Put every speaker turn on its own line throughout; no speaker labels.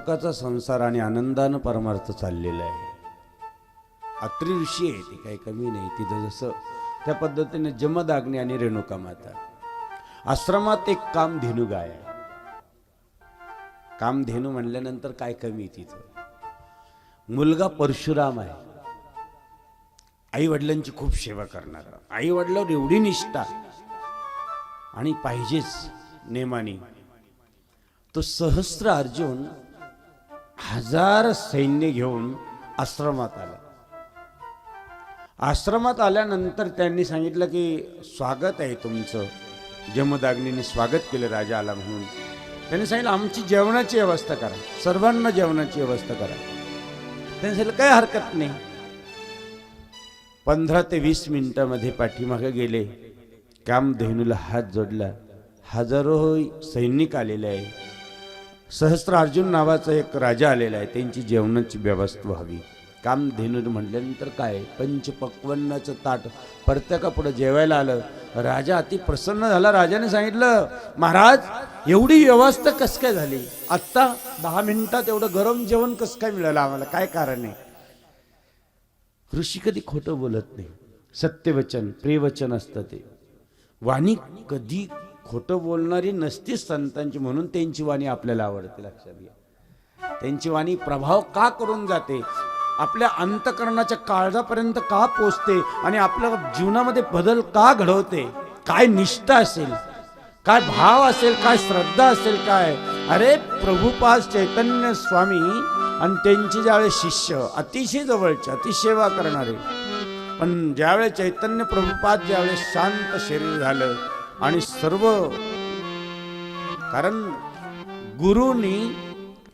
सुखाचा संसार आणि आनंदानं परमार्थ चाललेला आहे. अत्री ऋषी आहे, ती काही कमी नाही. तिथं जसं त्या पद्धतीने जमदाग्नी आणि रेणुका माता. आश्रमात एक कामधेनू गाय आहे. कामधेनू म्हणल्यानंतर काय कमी तिथं. मुलगा परशुराम आहे, आई वडिलांची खूप सेवा करणारा, आई वडिलांवर एवढी निष्ठा आणि पाहिजेच नेमाने. तो सहस्त्र अर्जुन 1000 सैन्य घेऊन आश्रमात आला. आश्रमात आल्यानंतर त्यांनी सांगितलं की स्वागत आहे तुमचं. जमदाग्नीने स्वागत केलं राजा आला म्हणून. त्यांनी सांगितलं आमची जेवणाची व्यवस्था करा, सर्वांना जेवणाची व्यवस्था करा. त्यांनी सांगितलं काही हरकत नाही. 15 ते 20 मिनिटामध्ये पाठीमागे गेले. कामधेनूला हात जोडला. हजारो सैनिक आलेले आहे. सहस्त्र अर्जुन नावाचा एक राजा आलेला आहे, त्यांची जेवणाची व्यवस्था व्हावी. कामधेनू म्हटल्यानंतर काय, पंचपक्वान्नाचं ताट प्रत्येकापुढे जेवायला आलं. राजा अति प्रसन्न झाला. राजाने सांगितलं महाराज एवढी व्यवस्था कस काय झाली, आत्ता 10 मिनिटात एवढं गरम जेवण कसं काय मिळालं आम्हाला, काय कारण आहे. ऋषी कधी खोटं बोलत नाही, सत्यवचन प्रियवचन असतं ते. वाणी कधी खोटं बोलणारी नसती संतांची, म्हणून त्यांची वाणी आपल्याला आवडते. लक्षात घ्या, त्यांची वाणी प्रभाव का करून जाते, आपल्या अंतकरणाच्या काळजापर्यंत का पोचते आणि आपल्या जीवनामध्ये बदल का घडवते. काय निष्ठा असेल, काय भाव असेल, काय श्रद्धा असेल, काय. अरे प्रभुपाद चैतन्य स्वामी आणि त्यांचे ज्यावेळेस शिष्य अतिशय जवळचे, अतिसेवा करणारे. पण ज्यावेळेस चैतन्य प्रभुपाद ज्यावेळेस शांत शरीर झालं आणि सर्व, कारण गुरुनी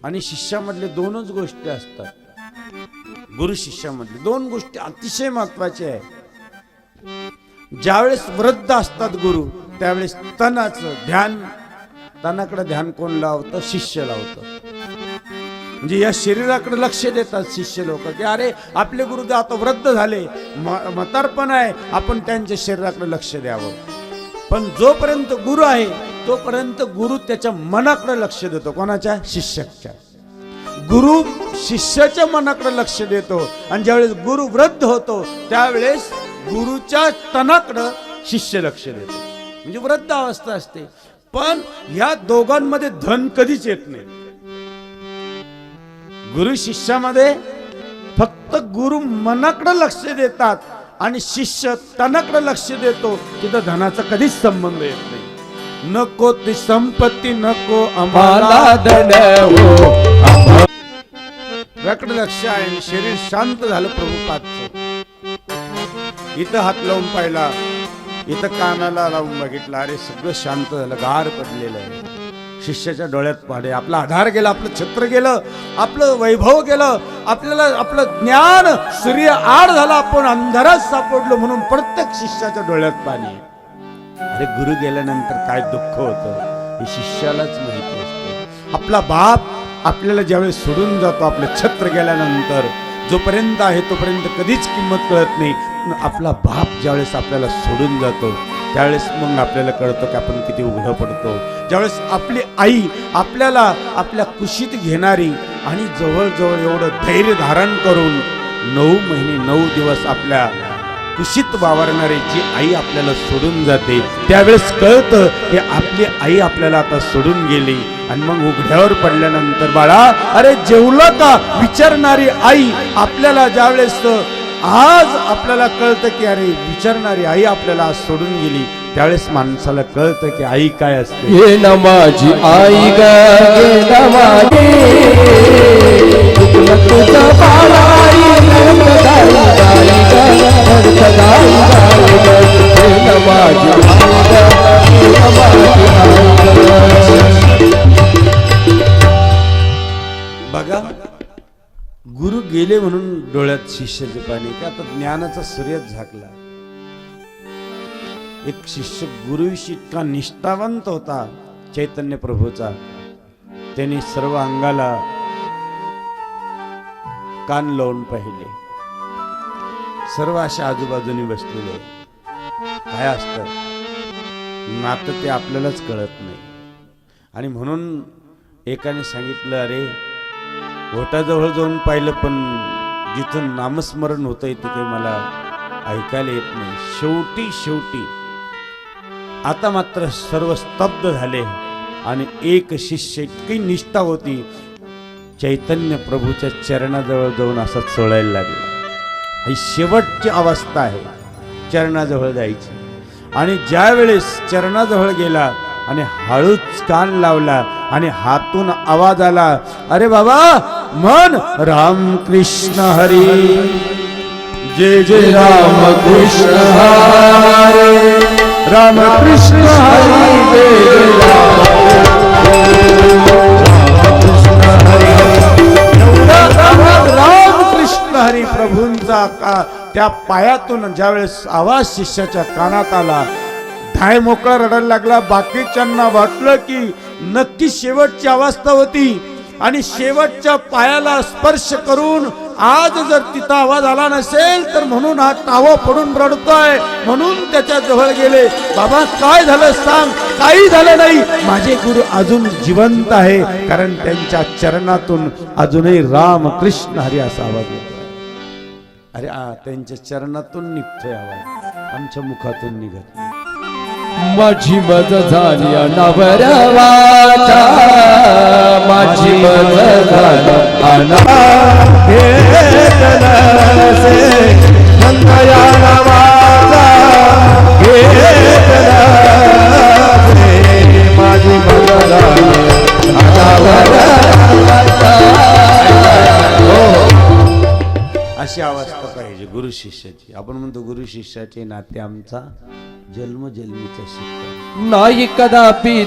आणि शिष्यामधले दोनच गोष्टी असतात. गुरु शिष्यामधले 2 गोष्टी अतिशय महत्वाच्या आहे. ज्यावेळेस वृद्ध असतात गुरु, त्यावेळेस तनाचं ध्यान, तनाकडे ध्यान कोण लावतं, शिष्य लावतं. म्हणजे या शरीराकडे लक्ष देतात शिष्य लोक की अरे आपले गुरुदेव आता वृद्ध झाले, म्हातारपण आहे, आपण त्यांच्या शरीराकडे लक्ष द्यावं. पण जोपर्यंत गुरु आहे तोपर्यंत गुरु त्याच्या मनाकडे लक्ष देतो. कोणाच्या, शिष्याच्या. गुरु शिष्याच्या मनाकडे लक्ष देतो. आणि ज्यावेळेस गुरु वृद्ध होतो त्यावेळेस गुरुच्या तनाकडे शिष्य लक्ष देतो. म्हणजे वृद्ध अवस्था असते. पण या दोघांमध्ये धन कधीच येत नाही. गुरु शिष्यामध्ये फक्त गुरु मनाकडे लक्ष देतात आणि शिष्य तनाकडे लक्ष देतो. तिथं धनाचा कधीच संबंध येत नाही. नको ती संपत्ती नको आम्हाला धन हो, याकडे लक्ष आहे. आणि शरीर शांत झालं प्रभुपादचं. इथं हात लावून पाहिला, इथं कानाला लावून बघितलं, अरे सगळं शांत झालं, गार पडलेलं आहे. शिष्याच्या डोळ्यात पाडे, आपला आधार गेला, आपलं छत्र गेलं, आपलं वैभव गेलं, आपल्याला आपलं ज्ञान सूर्य आड झाला, आपण अंधारात सापडलो. म्हणून प्रत्येक शिष्याच्या डोळ्यात पाणी. अरे गुरु गेल्यानंतर काय दुःख होतं हे शिष्यालाच माहिती असतं. आपला बाप आपल्याला ज्यावेळेस सोडून जातो, आपलं छत्र गेल्यानंतर, जोपर्यंत आहे तोपर्यंत कधीच किंमत कळत नाही. आपला बाप ज्यावेळेस आपल्याला सोडून जातो त्यावेळेस मग आपल्याला कळतं की आपण किती उघडं पडतो. ज्यावेळेस आपली आई आपल्याला आपल्या कुशीत घेणारी आणि जवळजवळ एवढं धैर्य धारण करून 9 महिने 9 दिवस आपल्या कुशीत वावरणारी जी आई आपल्याला सोडून जाते, त्यावेळेस कळतं की आपली आई आपल्याला आता सोडून गेली. आणि मग उघड्यावर पडल्यानंतर बाळा अरे जेवलं का विचारणारी आई आपल्याला ज्यावेळेस, आज आपल्याला कळतं की अरे विचारणारी आई आपल्याला आज सोडून गेली, त्यावेळेस माणसाला कळतं की आई काय असते.
ये ना माझी आई ग, ये ना माझी तुझा बाळा आई नरकदाई गाई ग, नरकदाई गाई ग. ये ना माझी आई ग, ये ना माझी आई ग.
बघा गुरु गेले म्हणून डोळ्यात शिष्याचे पाणी, की आता ज्ञानाचा सूर्यच झाकला. एक शिष्य गुरुविषयी इतका निष्ठावंत होता चैतन्य प्रभूचा, त्यांनी सर्व अंगाला कान लावून पाहिले. सर्व अशा आजूबाजूने बसलेले. काय असतं नातं ते आपल्यालाच कळत नाही. आणि म्हणून एकाने सांगितलं अरे ओटाजवळ जाऊन पाहिलं, पण जिथं नामस्मरण होतंय तिथे मला ऐकायला येत नाही. शेवटी आता मात्र सर्व स्तब्ध झाले आणि एक शिष्य इतकी निष्ठा होती, चैतन्य प्रभूच्या चरणाजवळ जाऊन असा चोळायला लागला. ही शेवटची अवस्था आहे चरणाजवळ जायची. आणि ज्या वेळेस चरणाजवळ गेला आणि हळूच कान लावला आणि हातून आवाज आला, अरे बाबा मन राम कृष्ण हरी, जय जय राम कृष्ण हरी, राम कृष्ण हरी, जय जय राम कृष्ण हरी. राम कृष्ण हरी प्रभूंचा त्या पायातून ज्यावेळेस आवाज शिष्याच्या कानात आला, धाय मोकळा रडायला लागला. बाकीच्यांना वाटलं की नक्की शेवटची अवस्था होती आणि शेवटच्या पायाला स्पर्श करून आज जर तिथं आवाज आला नसेल तर म्हणून हा टावा पडून रडतोय, म्हणून त्याच्या जवळ गेले. बाबा काय झालं सांग. काही झालं नाही, माझे गुरु अजून जिवंत आहे, कारण त्यांच्या चरणातून अजूनही राम कृष्ण हरी असा आवाज येतोय. अरे त्यांच्या चरणातून निघतोय आवाज, आमच्या मुखातून निघत नाही.
माझी मज झाली अनावरवाचा, माझी मज झाली माझी मज झाली
अशी अवस्था पाहिजे गुरु शिष्याची. आपण म्हणतो गुरु शिष्याचे नाते आमचा जन्मजन्मीचा शिक्का
नाही कदापि